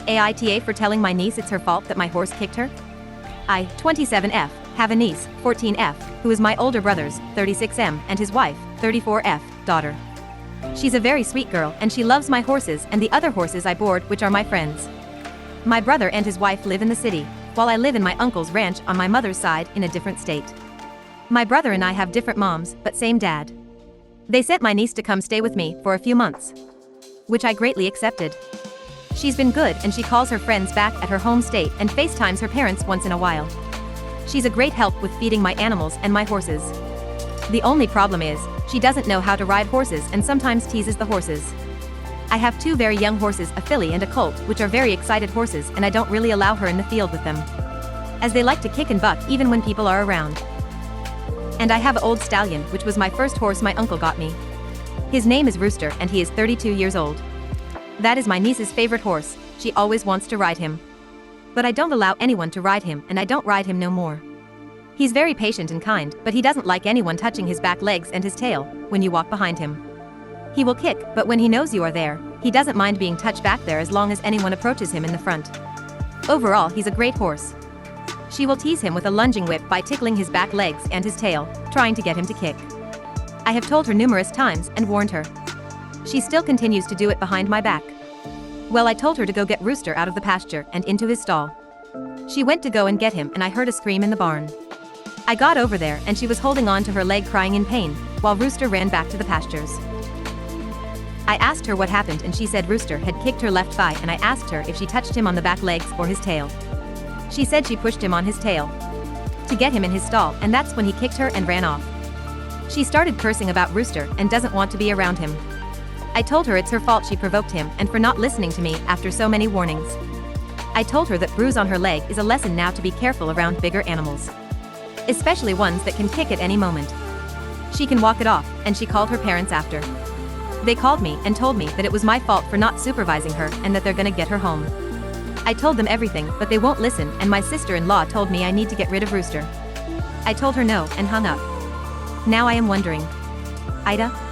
AITA for telling my niece it's her fault that my horse kicked her? I, 27F, have a niece, 14F, who is my older brother's, 36M, and his wife, 34F, daughter. She's a very sweet girl and she loves my horses and the other horses I board, which are my friends. My brother and his wife live in the city, while I live in my uncle's ranch on my mother's side in a different state. My brother and I have different moms, but same dad. They sent my niece to come stay with me for a few months, which I greatly accepted. She's been good and she calls her friends back at her home state and FaceTimes her parents once in a while. She's a great help with feeding my animals and my horses. The only problem is, she doesn't know how to ride horses and sometimes teases the horses. I have two very young horses, a filly and a colt, which are very excited horses, and I don't really allow her in the field with them, as they like to kick and buck even when people are around. And I have an old stallion, which was my first horse my uncle got me. His name is Rooster and he is 32 years old. That is my niece's favorite horse, she always wants to ride him. But I don't allow anyone to ride him and I don't ride him no more. He's very patient and kind, but he doesn't like anyone touching his back legs and his tail when you walk behind him. He will kick, but when he knows you are there, he doesn't mind being touched back there as long as anyone approaches him in the front. Overall, he's a great horse. She will tease him with a lunging whip by tickling his back legs and his tail, trying to get him to kick. I have told her numerous times and warned her. She still continues to do it behind my back. Well, I told her to go get Rooster out of the pasture and into his stall. She went to go and get him and I heard a scream in the barn. I got over there and she was holding on to her leg crying in pain, while Rooster ran back to the pastures. I asked her what happened and she said Rooster had kicked her left thigh and I asked her if she touched him on the back legs or his tail. She said she pushed him on his tail to get him in his stall, and that's when he kicked her and ran off. She started cursing about Rooster and doesn't want to be around him. I told her it's her fault she provoked him and for not listening to me after so many warnings. I told her that bruise on her leg is a lesson now to be careful around bigger animals, especially ones that can kick at any moment. She can walk it off, and she called her parents after. They called me and told me that it was my fault for not supervising her and that they're gonna get her home. I told them everything, but they won't listen, and my sister-in-law told me I need to get rid of Rooster. I told her no and hung up. Now I am wondering, AITA,